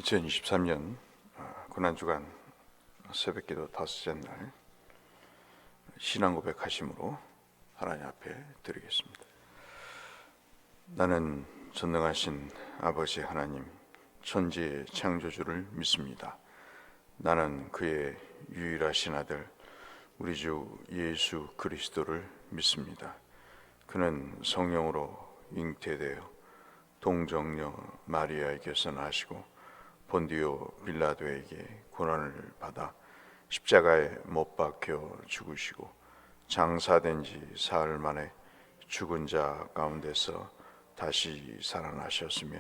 2023년 고난주간 새벽기도 다섯째 날 신앙 고백하심으로 하나님 앞에 드리겠습니다. 나는 전능하신 아버지 하나님 천지의 창조주를 믿습니다. 나는 그의 유일하신 아들 우리 주 예수 그리스도를 믿습니다. 그는 성령으로 잉태되어 동정녀 마리아에게서 나시고 본디오 빌라도에게 고난을 받아 십자가에 못 박혀 죽으시고 장사된 지 사흘 만에 죽은 자 가운데서 다시 살아나셨으며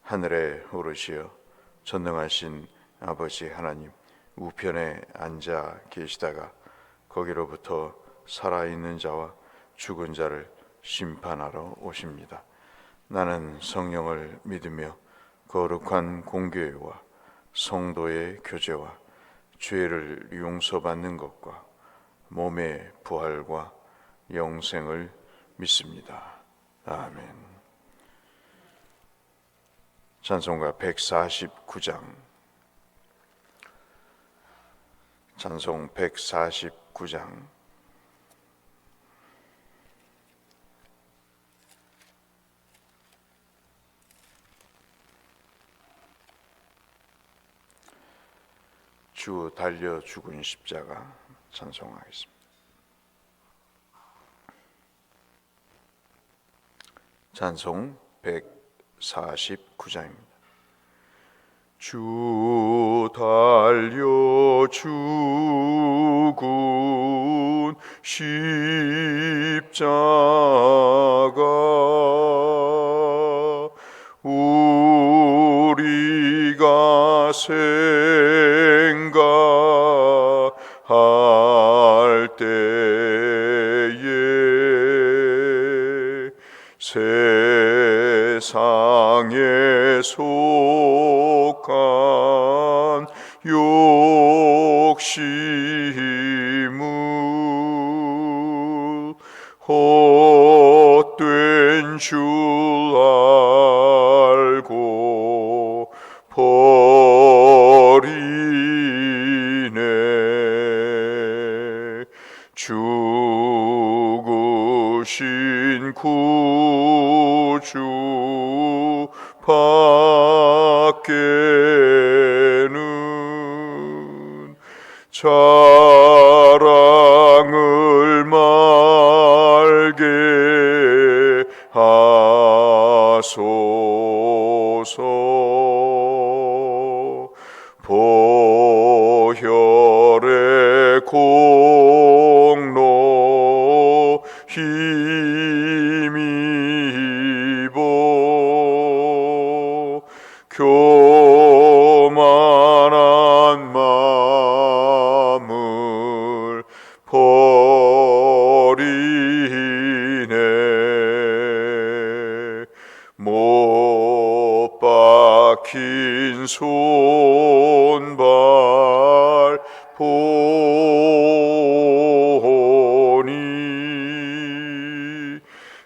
하늘에 오르시어 전능하신 아버지 하나님 우편에 앉아 계시다가 거기로부터 살아있는 자와 죽은 자를 심판하러 오십니다. 나는 성령을 믿으며 거룩한 공교회와 성도의 교제와 죄를 용서받는 것과 몸의 부활과 영생을 믿습니다. 아멘. 찬송가 149장. 찬송 149장. 주 달려 죽은 십자가 찬송하겠습니다. 찬송 149장입니다. 주 달려 죽은 십자가 우리가 생각할 때에 세상에 속한 욕심을 헛된 줄 알고 버리네. 죽으신 구주 밖에는 자랑을 말게 하소서. 보혈의 공로 힘입어 교만한 마음을 버리네. 못 박힌 손발 보니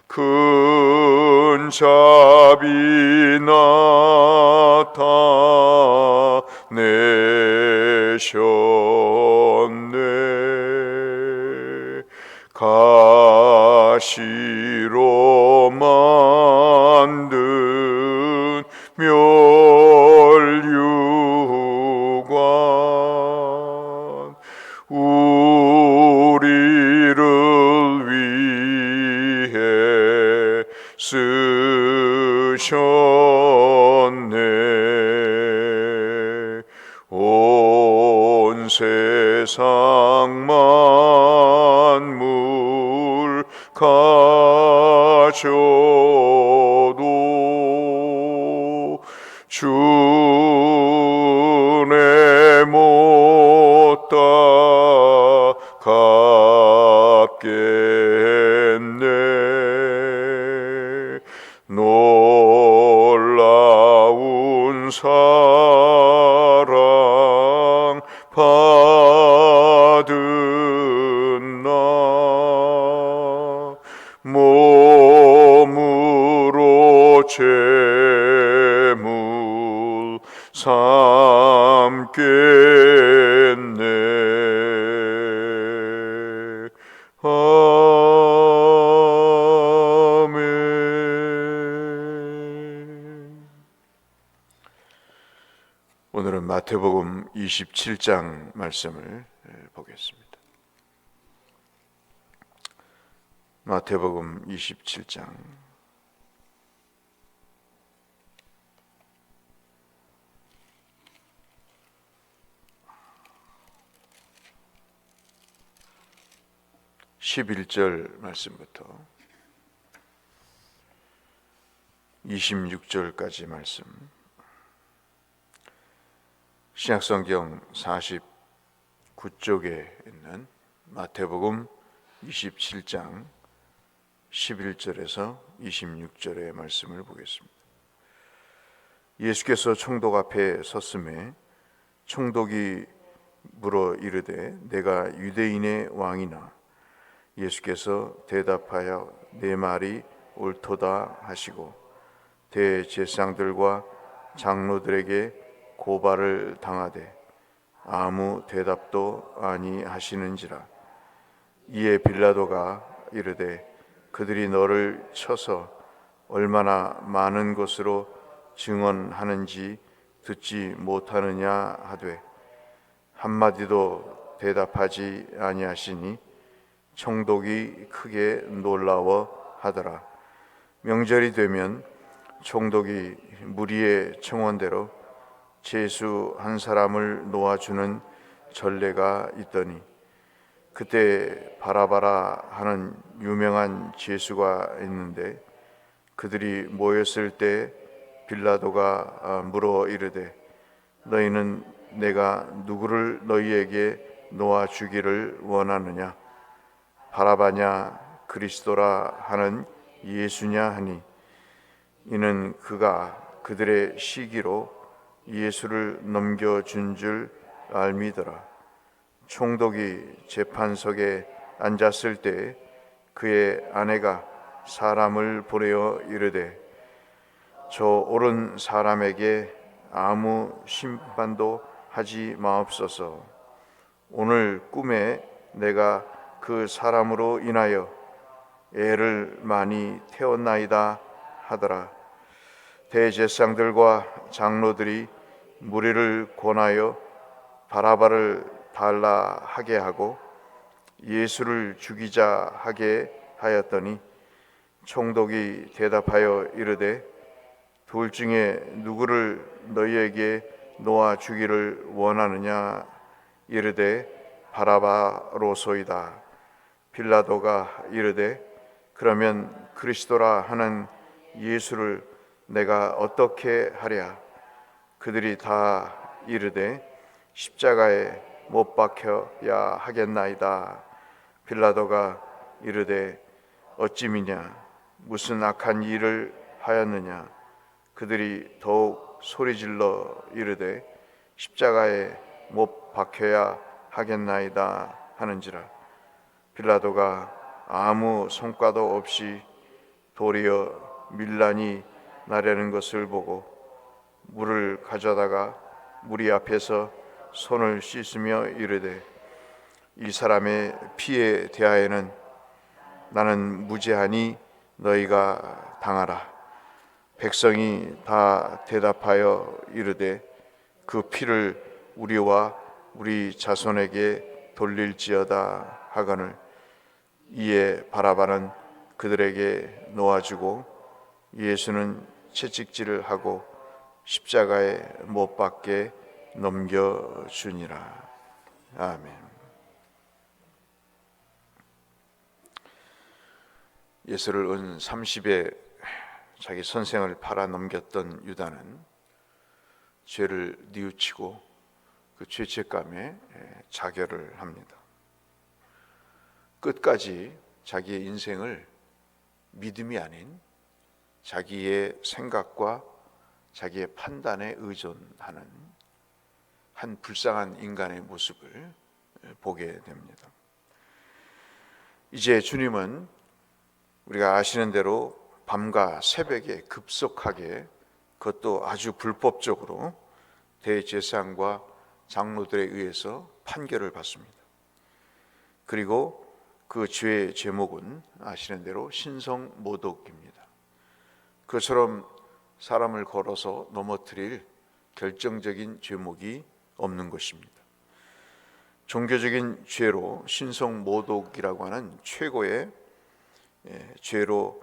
큰 자비 나타내셨네. 가시로 만든 멸류관 우리를 위해 쓰셨네. 온 세상 만물 가져도 주내 못 갚겠네. 놀라운 사랑 받은 나 몸으로 재물 삼겠네. 아멘. 오늘은 마태복음 27장 말씀을 보겠습니다. 마태복음 27장 11절 말씀부터 26절까지 말씀. 신약성경 49쪽에 있는 마태복음 27장 11절에서 26절의 말씀을 보겠습니다. 예수께서 총독 앞에 섰음에 총독이 물어 이르되 내가 유대인의 왕이나? 예수께서 대답하여 내 말이 옳도다 하시고 대제사장들과 장로들에게 고발을 당하되 아무 대답도 아니하시는지라. 이에 빌라도가 이르되 그들이 너를 쳐서 얼마나 많은 것으로 증언하는지 듣지 못하느냐 하되 한마디도 대답하지 아니하시니 총독이 크게 놀라워 하더라. 명절이 되면 총독이 무리의 청원대로 죄수 한 사람을 놓아주는 전례가 있더니 그때 바라바라 하는 유명한 죄수가 있는데 그들이 모였을 때 빌라도가 물어 이르되 너희는 내가 누구를 너희에게 놓아주기를 원하느냐? 바라바냐 그리스도라 하는 예수냐 하니 이는 그가 그들의 시기로 예수를 넘겨준 줄 알미더라. 총독이 재판석에 앉았을 때 그의 아내가 사람을 보내어 이르되 저 옳은 사람에게 아무 심판도 하지 마옵소서. 오늘 꿈에 내가 그 사람으로 인하여 애를 많이 태웠나이다 하더라. 대제사장들과 장로들이 무리를 권하여 바라바를 달라 하게 하고 예수를 죽이자 하게 하였더니 총독이 대답하여 이르되 둘 중에 누구를 너희에게 놓아 주기를 원하느냐? 이르되 바라바로소이다. 빌라도가 이르되 그러면 그리스도라 하는 예수를 내가 어떻게 하랴? 그들이 다 이르되 십자가에 못 박혀야 하겠나이다. 빌라도가 이르되 어찌미냐? 무슨 악한 일을 하였느냐? 그들이 더욱 소리질러 이르되 십자가에 못 박혀야 하겠나이다 하는지라. 빌라도가 아무 성과도 없이 도리어 밀란이 나려는 것을 보고 물을 가져다가 무리 앞에서 손을 씻으며 이르되 이 사람의 피에 대하여는 나는 무죄하니 너희가 당하라. 백성이 다 대답하여 이르되 그 피를 우리와 우리 자손에게 돌릴지어다 하거늘. 이에 바라바는 그들에게 놓아주고 예수는 채찍질을 하고 십자가에 못 박게 넘겨주니라. 아멘. 예수를 은 30에 자기 선생을 팔아 넘겼던 유다는 죄를 뉘우치고 그 죄책감에 자결을 합니다. 끝까지 자기의 인생을 믿음이 아닌 자기의 생각과 자기의 판단에 의존하는 한 불쌍한 인간의 모습을 보게 됩니다. 이제 주님은 우리가 아시는 대로 밤과 새벽에 급속하게, 그것도 아주 불법적으로 대제사장과 장로들에 의해서 판결을 받습니다. 그리고 그 죄의 제목은 아시는 대로 신성모독입니다. 그처럼 사람을 걸어서 넘어뜨릴 결정적인 죄목이 없는 것입니다. 종교적인 죄로 신성모독이라고 하는 최고의 죄로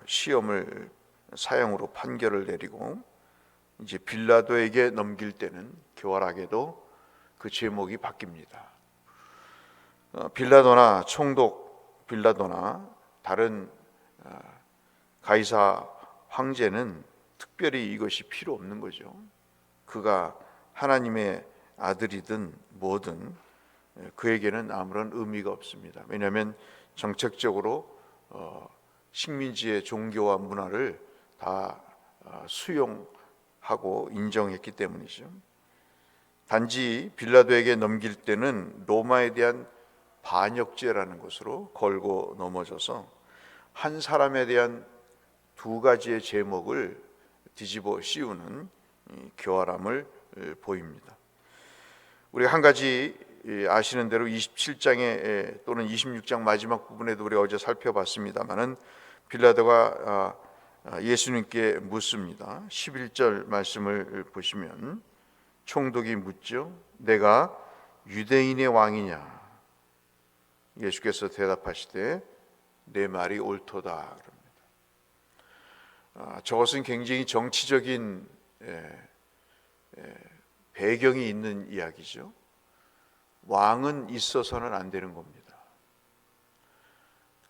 시험을 사형으로 판결을 내리고 이제 빌라도에게 넘길 때는 교활하게도 그 제목이 바뀝니다. 빌라도나 총독 빌라도나 다른 가이사 황제는 특별히 이것이 필요 없는 거죠. 그가 하나님의 아들이든 뭐든 그에게는 아무런 의미가 없습니다. 왜냐하면 정책적으로 식민지의 종교와 문화를 다 수용하고 인정했기 때문이죠. 단지 빌라도에게 넘길 때는 로마에 대한 반역죄라는 것으로 걸고 넘어져서 한 사람에 대한 두 가지의 제목을 뒤집어 씌우는 교활함을 보입니다. 우리가 한 가지 아시는 대로 27장에 또는 26장 마지막 부분에도 우리가 어제 살펴봤습니다마는 빌라도가 예수님께 묻습니다. 11절 말씀을 보시면 총독이 묻죠. 내가 유대인의 왕이냐? 예수께서 대답하시되 내 말이 옳도다 그럽니다. 저것은 굉장히 정치적인 배경이 있는 이야기죠. 왕은 있어서는 안 되는 겁니다.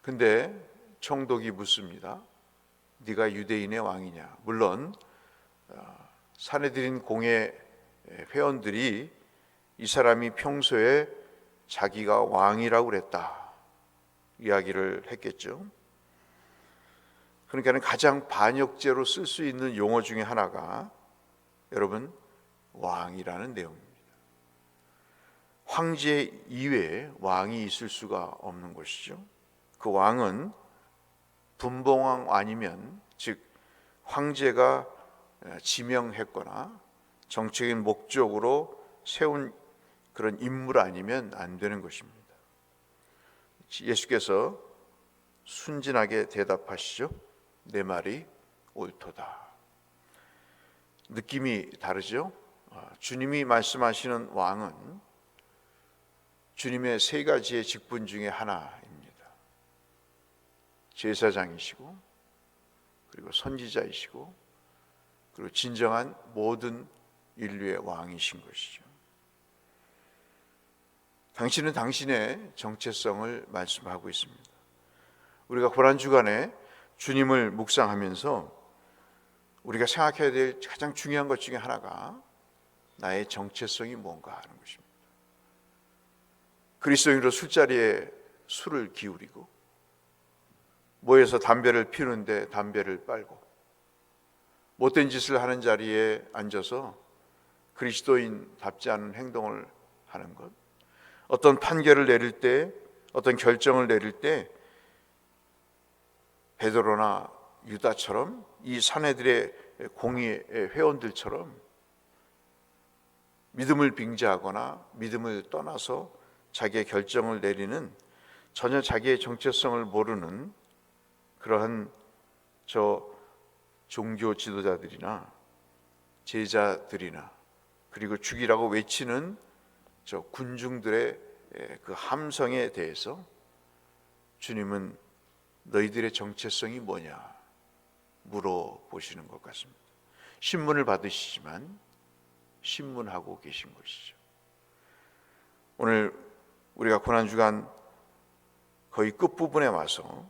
근데 총독이 묻습니다. 네가 유대인의 왕이냐? 물론 산헤드린 공회 회원들이 이 사람이 평소에 자기가 왕이라고 그랬다 이야기를 했겠죠. 그러니까 가장 반역죄로 쓸 수 있는 용어 중에 하나가 여러분 왕이라는 내용입니다. 황제 이외에 왕이 있을 수가 없는 것이죠. 그 왕은 분봉왕 아니면 즉 황제가 지명했거나 정치적인 목적으로 세운 그런 인물 아니면 안 되는 것입니다. 예수께서 순진하게 대답하시죠. 내 말이 옳도다. 느낌이 다르죠. 주님이 말씀하시는 왕은 주님의 세 가지의 직분 중에 하나입니다. 제사장이시고 그리고 선지자이시고 그리고 진정한 모든 인류의 왕이신 것이죠. 당신은 당신의 정체성을 말씀하고 있습니다. 우리가 고난주간에 주님을 묵상하면서 우리가 생각해야 될 가장 중요한 것 중에 하나가 나의 정체성이 뭔가 하는 것입니다. 그리스도인으로 술자리에 술을 기울이고 모여서 담배를 피우는데 담배를 빨고 못된 짓을 하는 자리에 앉아서 그리스도인답지 않은 행동을 하는 것, 어떤 판결을 내릴 때, 어떤 결정을 내릴 때 베드로나 유다처럼 이 사내들의 공의 회원들처럼 믿음을 빙자하거나 믿음을 떠나서 자기의 결정을 내리는 전혀 자기의 정체성을 모르는 그러한 종교 지도자들이나 제자들이나 그리고 죽이라고 외치는 군중들의 그 함성에 대해서 주님은 너희들의 정체성이 뭐냐 물어보시는 것 같습니다. 신문을 받으시지만 신문하고 계신 것이죠. 오늘 우리가 고난주간 거의 끝부분에 와서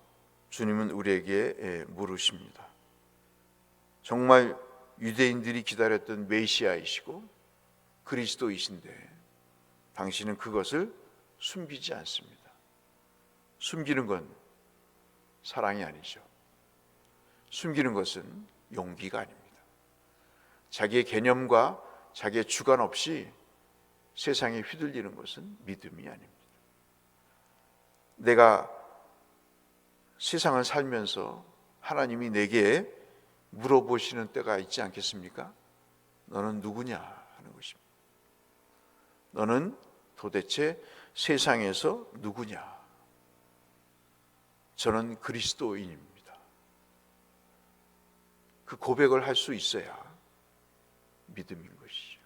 주님은 우리에게 물으십니다. 정말 유대인들이 기다렸던 메시아이시고 그리스도이신데 당신은 그것을 숨기지 않습니다. 숨기는 건 사랑이 아니죠. 숨기는 것은 용기가 아닙니다. 자기의 개념과 자기의 주관 없이 세상에 휘둘리는 것은 믿음이 아닙니다. 내가 세상을 살면서 하나님이 내게 물어보시는 때가 있지 않겠습니까? 너는 누구냐 하는 너는 도대체 세상에서 누구냐? 저는 그리스도인입니다. 그 고백을 할 수 있어야 믿음인 것이죠.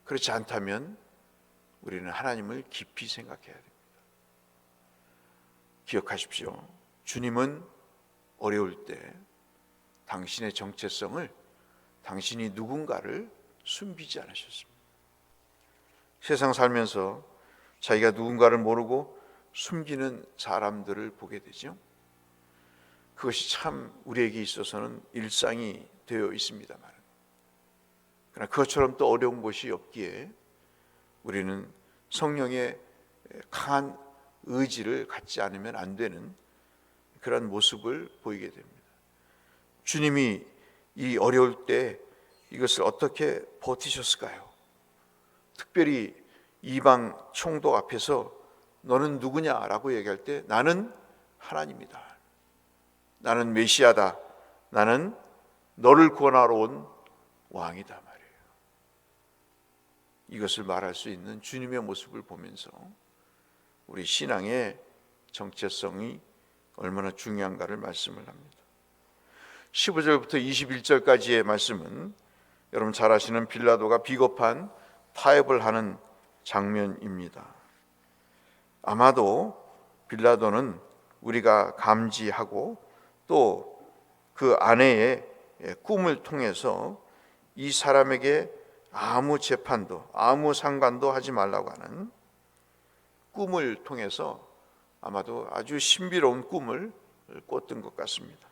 그렇지 않다면 우리는 하나님을 깊이 생각해야 됩니다. 기억하십시오. 주님은 어려울 때 당신의 정체성을, 당신이 누군가를 숨기지 않으셨습니다. 세상 살면서 자기가 누군가를 모르고 숨기는 사람들을 보게 되죠. 그것이 참 우리에게 있어서는 일상이 되어 있습니다만, 그러나 그것처럼 또 어려운 것이 없기에 우리는 성령의 강한 의지를 갖지 않으면 안 되는 그런 모습을 보이게 됩니다. 주님이 이 어려울 때 이것을 어떻게 버티셨을까요? 특별히 이방 총독 앞에서 너는 누구냐라고 얘기할 때 나는 하나님이다, 나는 메시아다, 나는 너를 구원하러 온 왕이다 말이에요. 이것을 말할 수 있는 주님의 모습을 보면서 우리 신앙의 정체성이 얼마나 중요한가를 말씀을 합니다. 15절부터 21절까지의 말씀은 여러분 잘 아시는 빌라도가 비겁한 타협을 하는 장면입니다. 아마도 빌라도는 우리가 감지하고 또 그 아내의 꿈을 통해서 이 사람에게 아무 재판도 아무 상관도 하지 말라고 하는 꿈을 통해서 아마도 아주 신비로운 꿈을 꿨던 것 같습니다.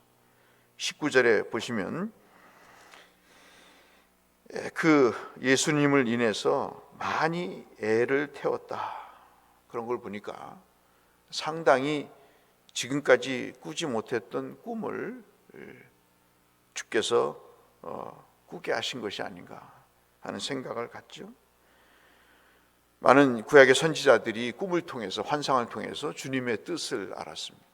19절에 보시면 그 예수님을 인해서 많이 애를 태웠다, 그런 걸 보니까 상당히 지금까지 꾸지 못했던 꿈을 주께서 꾸게 하신 것이 아닌가 하는 생각을 갖죠. 많은 구약의 선지자들이 꿈을 통해서, 환상을 통해서 주님의 뜻을 알았습니다.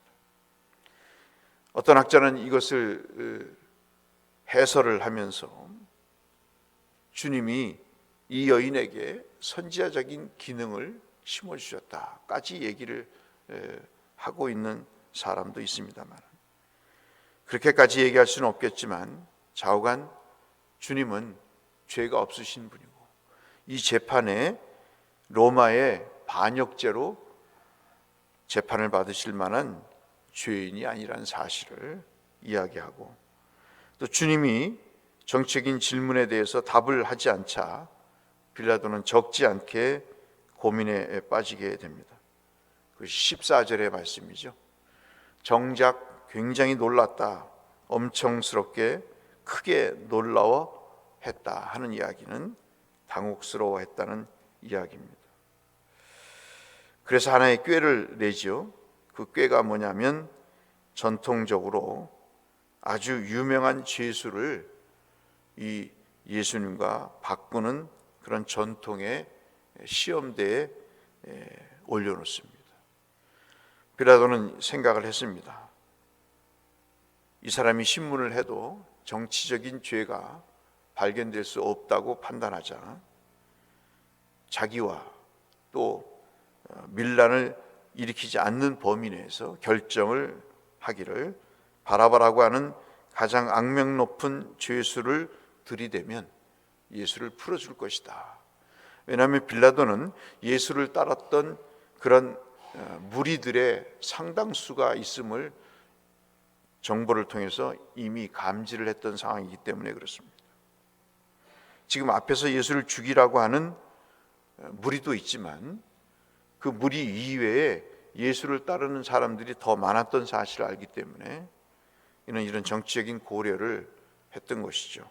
어떤 학자는 이것을 해설을 하면서 주님이 이 여인에게 선지자적인 기능을 심어주셨다까지 얘기를 하고 있는 사람도 있습니다만, 그렇게까지 얘기할 수는 없겠지만 좌우간 주님은 죄가 없으신 분이고 이 재판에 로마의 반역죄로 재판을 받으실 만한 죄인이 아니라는 사실을 이야기하고, 또 주님이 정치적인 질문에 대해서 답을 하지 않자 빌라도는 적지 않게 고민에 빠지게 됩니다. 그 14절의 말씀이죠. 정작 굉장히 놀랐다, 엄청스럽게 크게 놀라워했다 하는 이야기는 당혹스러워했다는 이야기입니다. 그래서 하나의 꾀를 내죠. 그 꾀가 뭐냐면 전통적으로 아주 유명한 죄수를 이 예수님과 바꾸는 그런 전통의 시험대에 올려놓습니다. 빌라도는 생각을 했습니다. 이 사람이 신문을 해도 정치적인 죄가 발견될 수 없다고 판단하자 자기와 또 밀란을 일으키지 않는 범위 내에서 결정을 하기를, 바라바라고 하는 가장 악명 높은 죄수를 들이대면 예수를 풀어줄 것이다. 왜냐하면 빌라도는 예수를 따랐던 그런 무리들의 상당수가 있음을 정보를 통해서 이미 감지를 했던 상황이기 때문에 그렇습니다. 지금 앞에서 예수를 죽이라고 하는 무리도 있지만 그 무리 이외에 예수를 따르는 사람들이 더 많았던 사실을 알기 때문에 이는 이런 정치적인 고려를 했던 것이죠.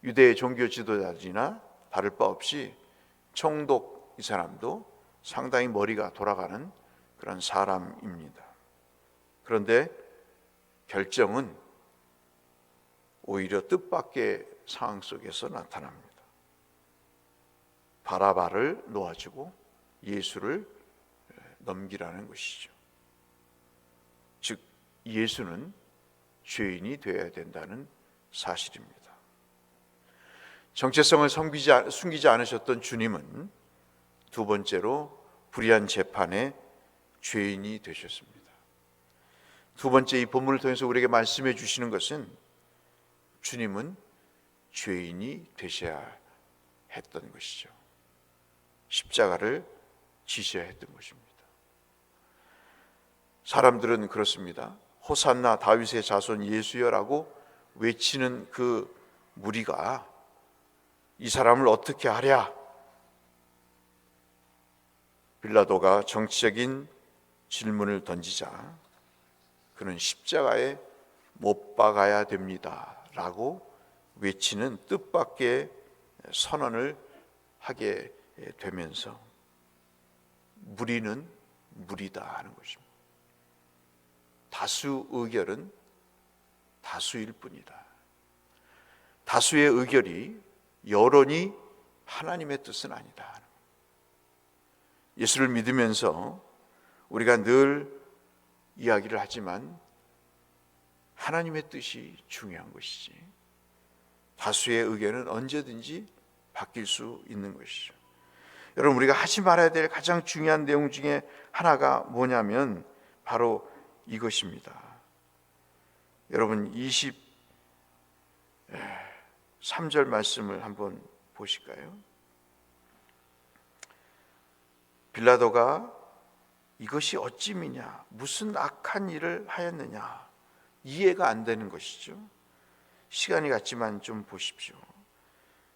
유대의 종교 지도자들이나 다를 바 없이 총독 이 사람도 상당히 머리가 돌아가는 그런 사람입니다. 그런데 결정은 오히려 뜻밖의 상황 속에서 나타납니다. 바라바를 놓아주고 예수를 넘기라는 것이죠. 즉 예수는 죄인이 되어야 된다는 사실입니다. 정체성을 숨기지 않으셨던 주님은 두 번째로 불의한 재판의 죄인이 되셨습니다. 두 번째, 이 본문을 통해서 우리에게 말씀해 주시는 것은 주님은 죄인이 되셔야 했던 것이죠. 십자가를 지셔야 했던 것입니다. 사람들은 그렇습니다. 호산나 다윗의 자손 예수여라고 외치는 그 무리가 이 사람을 어떻게 하랴? 빌라도가 정치적인 질문을 던지자 그는 십자가에 못 박아야 됩니다 라고 외치는 뜻밖의 선언을 하게 되면서 무리는 무리다 하는 것입니다. 다수 의결은 다수일 뿐이다. 다수의 의결이 여론이 하나님의 뜻은 아니다. 예수를 믿으면서 우리가 늘 이야기를 하지만 하나님의 뜻이 중요한 것이지 다수의 의견은 언제든지 바뀔 수 있는 것이죠. 여러분, 우리가 하지 말아야 될 가장 중요한 내용 중에 하나가 뭐냐면 바로 이것입니다. 여러분 23절 말씀을 한번 보실까요? 빌라도가 이것이 어찌미냐, 무슨 악한 일을 하였느냐, 이해가 안 되는 것이죠. 시간이 갔지만 좀 보십시오.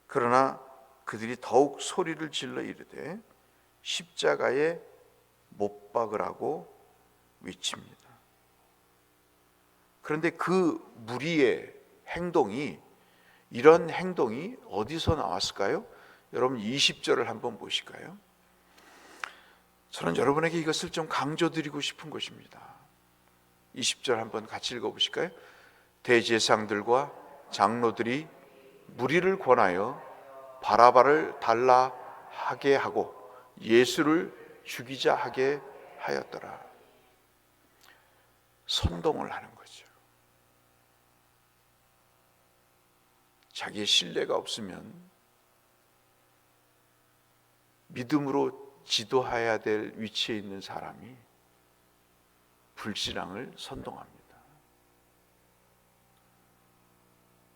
그러나 그들이 더욱 소리를 질러 이르되 십자가에 못 박으라고 외칩니다. 그런데 그 무리의 행동이, 이런 행동이 어디서 나왔을까요? 여러분 20절을 한번 보실까요? 저는 여러분에게 이것을 좀 강조드리고 싶은 것입니다. 20절 한번 같이 읽어보실까요? 대제사장들과 장로들이 무리를 권하여 바라바를 달라 하게 하고 예수를 죽이자 하게 하였더라. 선동을 하는 거죠. 자기의 신뢰가 없으면 믿음으로 지도해야 될 위치에 있는 사람이 불신앙을 선동합니다.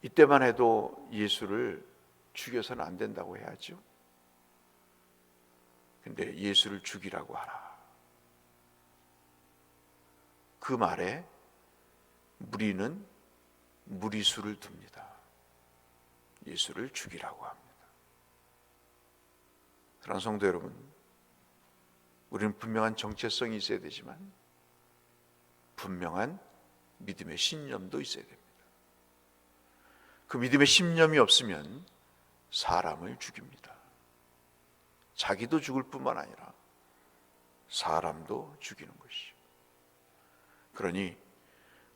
이때만 해도 예수를 죽여서는 안 된다고 해야죠. 근데 예수를 죽이라고 하라. 그 말에 무리는 무리수를 둡니다. 예수를 죽이라고 합니다. 사랑하는 성도 여러분, 우리는 분명한 정체성이 있어야 되지만 분명한 믿음의 신념도 있어야 됩니다. 그 믿음의 신념이 없으면 사람을 죽입니다. 자기도 죽을 뿐만 아니라 사람도 죽이는 것이죠. 그러니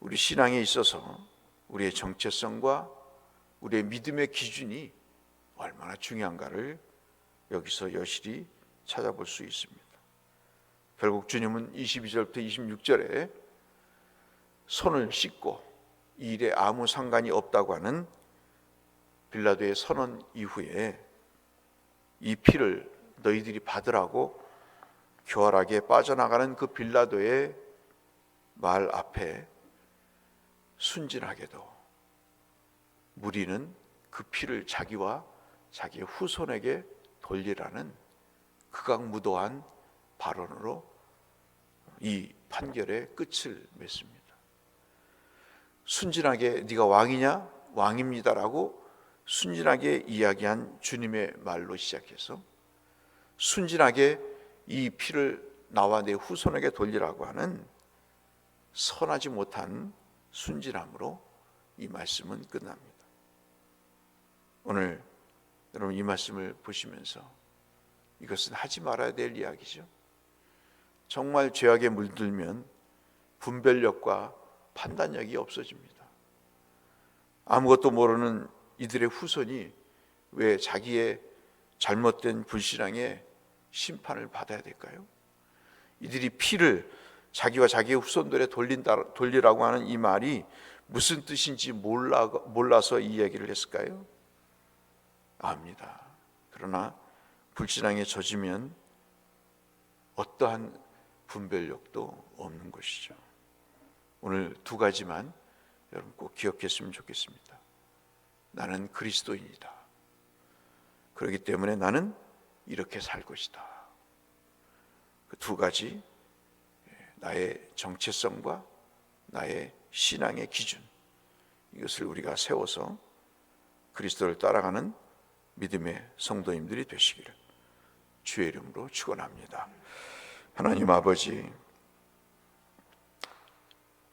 우리 신앙에 있어서 우리의 정체성과 우리의 믿음의 기준이 얼마나 중요한가를 여기서 여실히 찾아볼 수 있습니다. 결국 주님은 22절부터 26절에 손을 씻고 이 일에 아무 상관이 없다고 하는 빌라도의 선언 이후에 이 피를 너희들이 받으라고 교활하게 빠져나가는 그 빌라도의 말 앞에 순진하게도 무리는 그 피를 자기와 자기의 후손에게 돌리라는 극악무도한 발언으로 이 판결의 끝을 맺습니다. 순진하게 네가 왕이냐? 왕입니다라고 순진하게 이야기한 주님의 말로 시작해서 순진하게 이 피를 나와 내 후손에게 돌리라고 하는 선하지 못한 순진함으로 이 말씀은 끝납니다. 오늘 여러분 이 말씀을 보시면서 이것은 하지 말아야 될 이야기죠. 정말 죄악에 물들면 분별력과 판단력이 없어집니다. 아무것도 모르는 이들의 후손이 왜 자기의 잘못된 불신앙의 심판을 받아야 될까요? 이들이 피를 자기와 자기의 후손들에 돌리라고 하는 이 말이 무슨 뜻인지 몰라서 이 얘기를 했을까요? 압니다. 그러나 불신앙에 젖으면 어떠한 분별력도 없는 것이죠. 오늘 두 가지만 여러분 꼭 기억했으면 좋겠습니다. 나는 그리스도인이다. 그렇기 때문에 나는 이렇게 살 것이다. 그 두 가지, 나의 정체성과 나의 신앙의 기준, 이것을 우리가 세워서 그리스도를 따라가는 믿음의 성도님들이 되시기를 주의 이름으로 축원합니다. 하나님 아버지,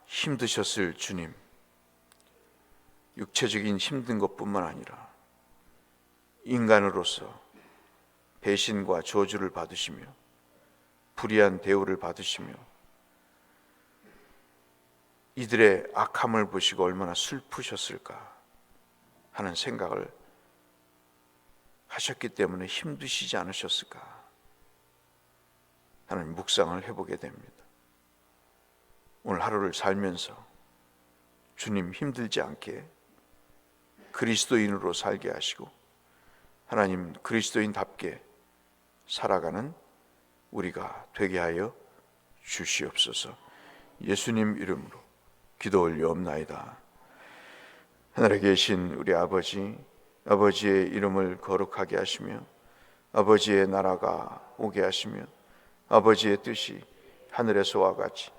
힘드셨을 주님, 육체적인 힘든 것뿐만 아니라 인간으로서 배신과 저주를 받으시며 불의한 대우를 받으시며 이들의 악함을 보시고 얼마나 슬프셨을까 하는 생각을 하셨기 때문에 힘드시지 않으셨을까 하는 묵상을 해보게 됩니다. 오늘 하루를 살면서 주님 힘들지 않게 그리스도인으로 살게 하시고 하나님 그리스도인답게 살아가는 우리가 되게 하여 주시옵소서. 예수님 이름으로 기도 올려옵나이다. 하늘에 계신 우리 아버지, 아버지의 이름을 거룩하게 하시며 아버지의 나라가 오게 하시며 아버지의 뜻이 하늘에서와 같이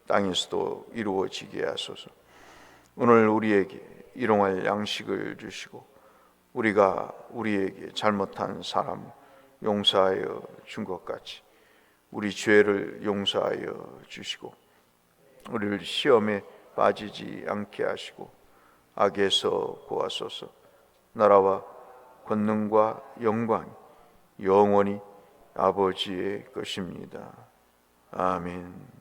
땅에서도 이루어지게 하소서. 오늘 우리에게 일용할 양식을 주시고 우리가 우리에게 잘못한 사람 용서하여 준 것 같이 우리 죄를 용서하여 주시고 우리를 시험에 빠지지 않게 하시고 악에서 구하소서. 나라와 권능과 영광 영원히 아버지의 것입니다. 아멘.